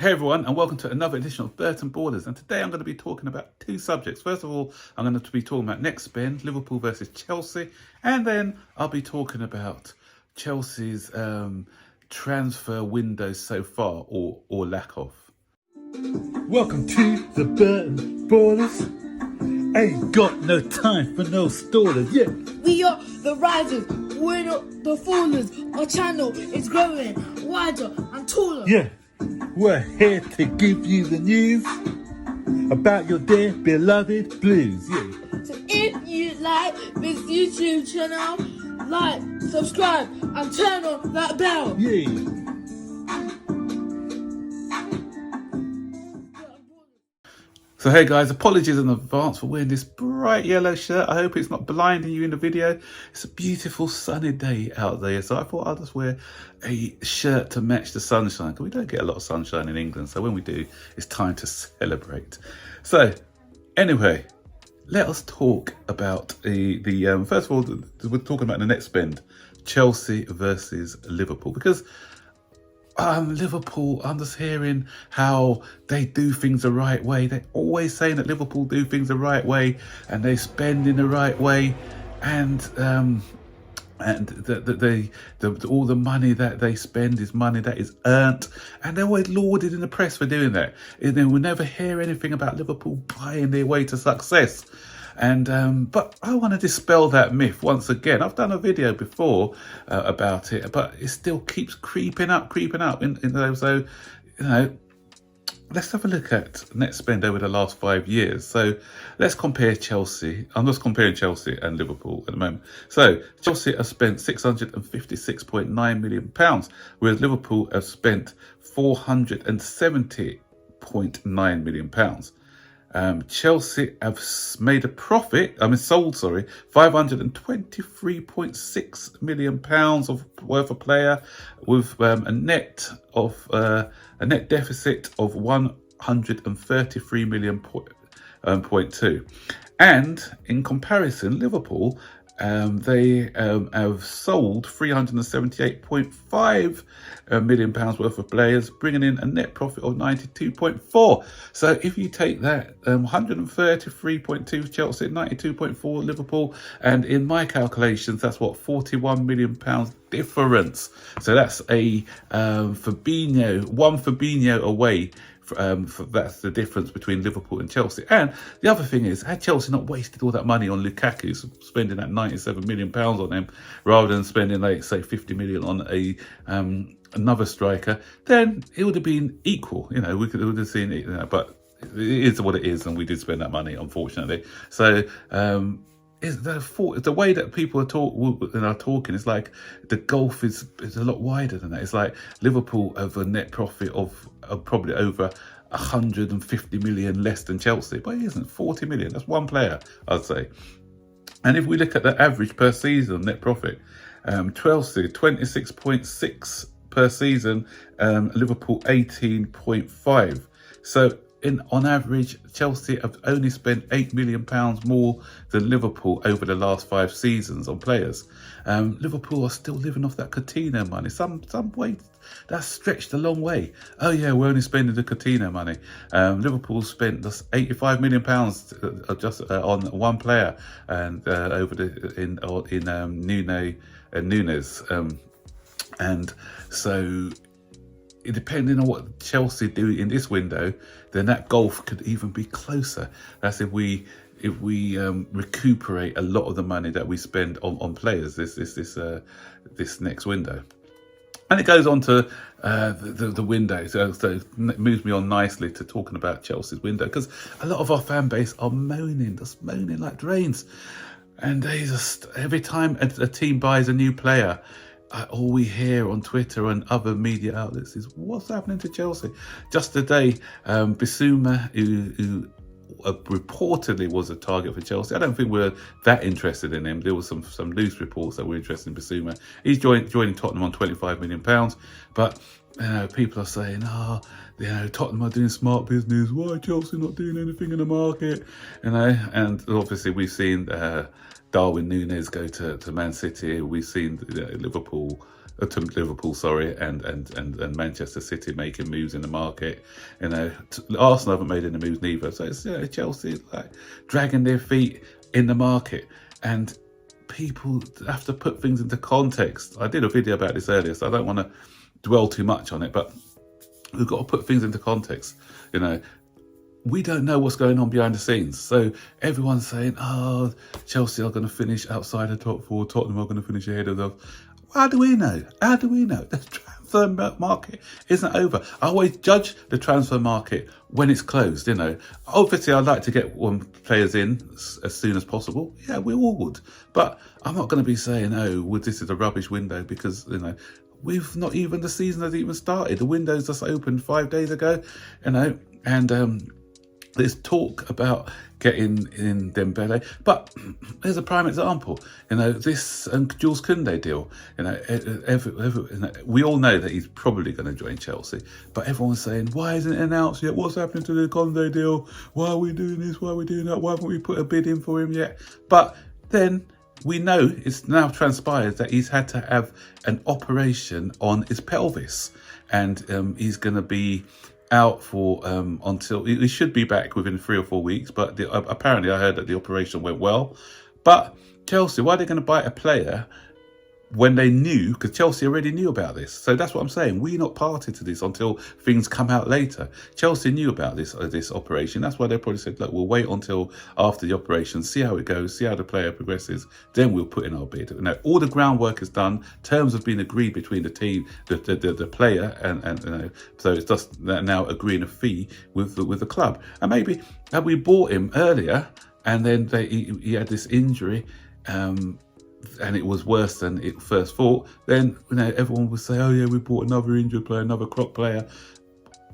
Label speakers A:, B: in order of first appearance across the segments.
A: Hey everyone, and welcome to another edition of Burton Ballers. And today I'm going to be talking about two subjects. First of all, I'm going to be talking about next spend, Liverpool versus Chelsea, and then I'll be talking about Chelsea's transfer window so far, or lack of.
B: Welcome to the Burton Ballers. Ain't got no time for no stallers, yeah.
C: We are the risers, we're not the fallers. Our channel is growing wider and taller.
B: Yeah, we're here to give you the news about your dear beloved Blues, yeah.
C: So if you like this YouTube channel, like, subscribe, and turn on that bell.
B: Yeah.
A: So hey guys, apologies in advance for wearing this bright yellow shirt. I hope it's not blinding you in the video. It's a beautiful sunny day out there, so I thought I'll just wear a shirt to match the sunshine, because we don't get a lot of sunshine in England, so when we do, it's time to celebrate. So anyway, let us talk about the first of all, we're talking about the next spend, Chelsea versus Liverpool, because Liverpool, I'm just hearing how they do things the right way. They're always saying that Liverpool do things the right way and they spend in the right way, and all the money that they spend is money that is earned, and they're always lauded in the press for doing that. And then we'll never hear anything about Liverpool buying their way to success. And but I want to dispel that myth once again. I've done a video before about it, but it still keeps creeping up. So, let's have a look at net spend over the last 5 years. So let's compare Chelsea. I'm just comparing Chelsea and Liverpool at the moment. So Chelsea have spent £656.9 million, whereas Liverpool have spent £470.9 million. Chelsea have made a profit, sold £523.6 million worth of player, with a net deficit of 133 million point two. And in comparison, Liverpool, they have sold £378.5 million worth of players, bringing in a net profit of 92.4. So if you take that 133.2 Chelsea, 92.4 Liverpool, and in my calculations, that's what, £41 million difference. So that's a one Fabinho away. That's the difference between Liverpool and Chelsea. And the other thing is, had Chelsea not wasted all that money on Lukaku, spending that £97 million on him, rather than spending, like, say, 50 million on another striker, then it would have been equal. We would have seen it, but it is what it is, and we did spend that money, unfortunately. So is the way that people are talking is like the gulf is a lot wider than that. It's like Liverpool have a net profit of probably over 150 million less than Chelsea, but it isn't. 40 million, that's one player, I'd say. And if we look at the average per season net profit, Chelsea 26.6 per season, Liverpool 18.5. So on average, Chelsea have only spent £8 million more than Liverpool over the last 5 seasons on players. Liverpool are still living off that Coutinho money. Some way that's stretched a long way. Oh yeah, we're only spending the Coutinho money. Liverpool spent just £85 million just on one player, and Nunes. And so, depending on what Chelsea do in this window, then that gulf could even be closer. That's if we recuperate a lot of the money that we spend on players this next window. And it goes on to the window, so it moves me on nicely to talking about Chelsea's window, because a lot of our fan base are moaning like drains, and they just, every time a team buys a new player, all we hear on Twitter and other media outlets is, what's happening to Chelsea? Just today, Bissouma, who reportedly was a target for Chelsea. I don't think we're that interested in him. There was some loose reports that were interested in Bissouma. He's joining Tottenham on £25 million, but people are saying, Tottenham are doing smart business. Why Chelsea not doing anything in the market? And obviously we've seen Darwin Núñez go to Man City. We've seen Liverpool to Liverpool, sorry, and Manchester City making moves in the market. You know, Arsenal haven't made any moves neither. So it's Chelsea like dragging their feet in the market, and people have to put things into context. I did a video about this earlier, so I don't want to dwell too much on it, but we've got to put things into context. You know, we don't know what's going on behind the scenes. So everyone's saying, oh, Chelsea are going to finish outside the top four, Tottenham are going to finish ahead of them. How do we know? How do we know? The transfer market isn't over. I always judge the transfer market when it's closed, you know. Obviously, I'd like to get players in as soon as possible. Yeah, we all would. But I'm not going to be saying, oh, well, this is a rubbish window because, you know, we've not even, the season has even started. The window's just opened 5 days ago, you know, and there's talk about getting in Dembele, but there's a prime example. You know, this Jules Koundé deal. You know, we all know that he's probably going to join Chelsea, but everyone's saying, why isn't it announced yet? What's happening to the Koundé deal? Why are we doing this? Why are we doing that? Why haven't we put a bid in for him yet? But then we know it's now transpired that he's had to have an operation on his pelvis, and he's going to be out for until he should be back within 3 or 4 weeks. But apparently, I heard that the operation went well. But Chelsea, why are they going to buy a player when they knew? Because Chelsea already knew about this. So that's what I'm saying. We're not party to this until things come out later. Chelsea knew about this operation. That's why they probably said, look, we'll wait until after the operation, see how it goes, see how the player progresses, then we'll put in our bid. Now, all the groundwork is done. Terms have been agreed between the team, the player, and you know, so it's just now agreeing a fee with the club. And maybe had we bought him earlier, and then he had this injury, and it was worse than it first thought, then, you know, everyone would say, oh yeah, we bought another injured player, another crop player.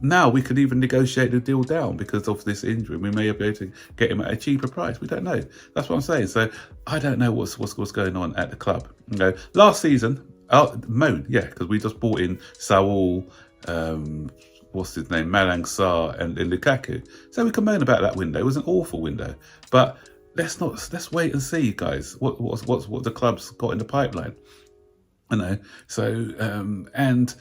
A: Now we could even negotiate the deal down because of this injury. We may be able to get him at a cheaper price. We don't know. That's what I'm saying. So I don't know what's going on at the club. You know, last season, moan, yeah, because we just bought in Saul, what's his name, Malang Sarr and Lukaku. So we can moan about that window. It was an awful window, but let's wait and see, guys, what the club's got in the pipeline. You know, so and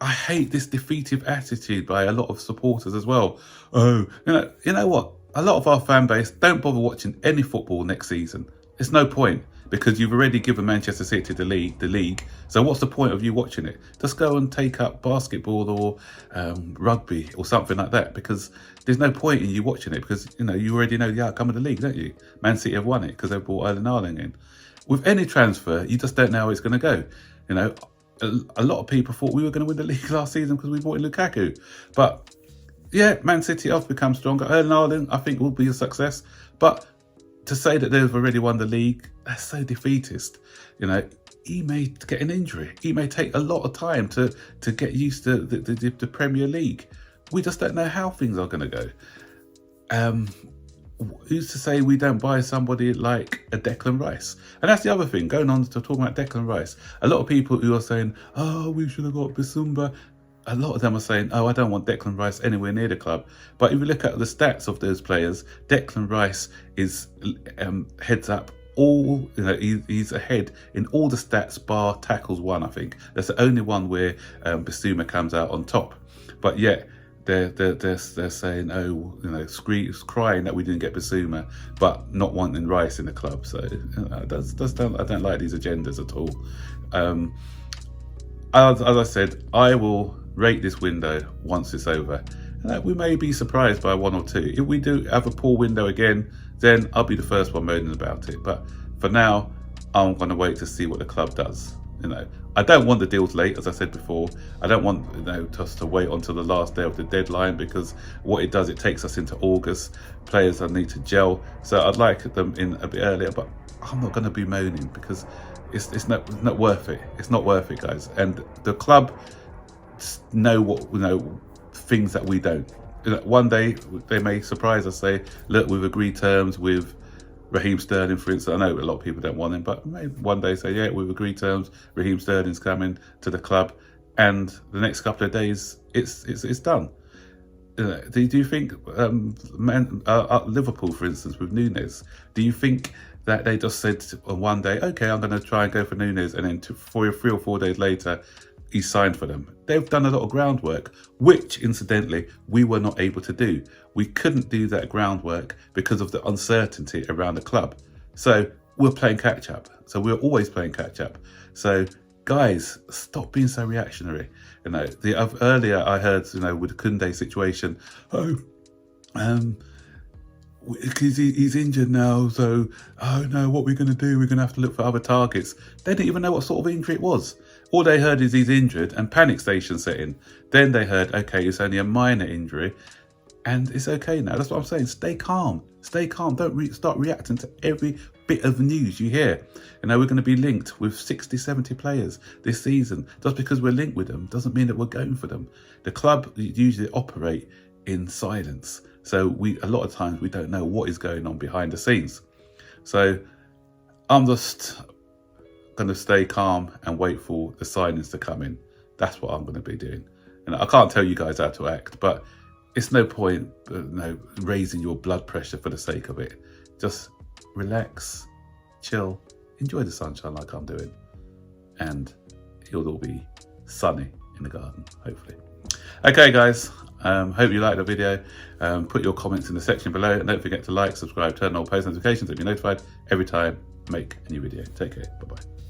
A: I hate this defeative attitude by a lot of supporters as well. Oh, you know what? A lot of our fan base don't bother watching any football next season. There's no point, because you've already given Manchester City the league. So what's the point of you watching it? Just go and take up basketball or rugby or something like that, because there's no point in you watching it, because, you know, you already know the outcome of the league, don't you? Man City have won it because they brought Erling Haaland in. With any transfer, you just don't know how it's going to go. You know, a lot of people thought we were going to win the league last season because we brought in Lukaku. But yeah, Man City have become stronger. Erling Haaland, I think, will be a success. But to say that they've already won the league, that's so defeatist. You know, he may get an injury. He may take a lot of time to get used to the Premier League. We just don't know how things are going to go. Who's to say we don't buy somebody like a Declan Rice? And that's the other thing, going on to talking about Declan Rice. A lot of people who are saying, oh, we should have got Bissouma. A lot of them are saying, oh, I don't want Declan Rice anywhere near the club. But if you look at the stats of those players, Declan Rice is heads up all, you know, he's ahead in all the stats bar tackles won, I think. That's the only one where Bissouma comes out on top. But yet, they're saying, oh, you know, crying that we didn't get Bissouma, but not wanting Rice in the club. So I don't like these agendas at all. As I said, I will rate this window once it's over. We may be surprised by 1 or 2. If we do have a poor window again, then I'll be the first one moaning about it. But for now, I'm going to wait to see what the club does. You know, I don't want the deals late, as I said before. I don't want, you know, just to wait until the last day of the deadline, because what it does, it takes us into August. Players need to gel, so I'd like them in a bit earlier. But I'm not going to be moaning, because it's not worth it. It's not worth it, guys. And the club know what, you know, things that we don't. You know, one day they may surprise us, say, look, we've agreed terms with Raheem Sterling, for instance. I know a lot of people don't want him, but maybe one day say, yeah, we've agreed terms. Raheem Sterling's coming to the club, and the next couple of days, it's done. Do you think Liverpool, for instance, with Nunes? Do you think that they just said on one day, okay, I'm going to try and go for Nunes, and then 3 or 4 days later, he signed for them. They've done a lot of groundwork, which incidentally, we were not able to do. We couldn't do that groundwork because of the uncertainty around the club. So we're playing catch up. So we're always playing catch up. So guys, stop being so reactionary. You know, earlier I heard, you know, with the Koundé situation, because he's injured now, so oh no, what we're going to do, we're going to have to look for other targets. They didn't even know what sort of injury it was. All they heard is he's injured, and panic station set in. Then they heard, okay, it's only a minor injury and it's okay now. That's what I'm saying. Stay calm. Stay calm. Don't start reacting to every bit of news you hear. You know, we're going to be linked with 60, 70 players this season. Just because we're linked with them doesn't mean that we're going for them. The club usually operate in silence. So a lot of times we don't know what is going on behind the scenes. So I'm just going to stay calm and wait for the signings to come in. That's what I'm going to be doing. And I can't tell you guys how to act, but it's no point raising your blood pressure for the sake of it. Just relax, chill, enjoy the sunshine like I'm doing, and it'll all be sunny in the garden, hopefully. Okay, guys, hope you liked the video. Put your comments in the section below, and don't forget to like, subscribe, turn on post notifications to be notified every time I make a new video. Take care. Bye-bye.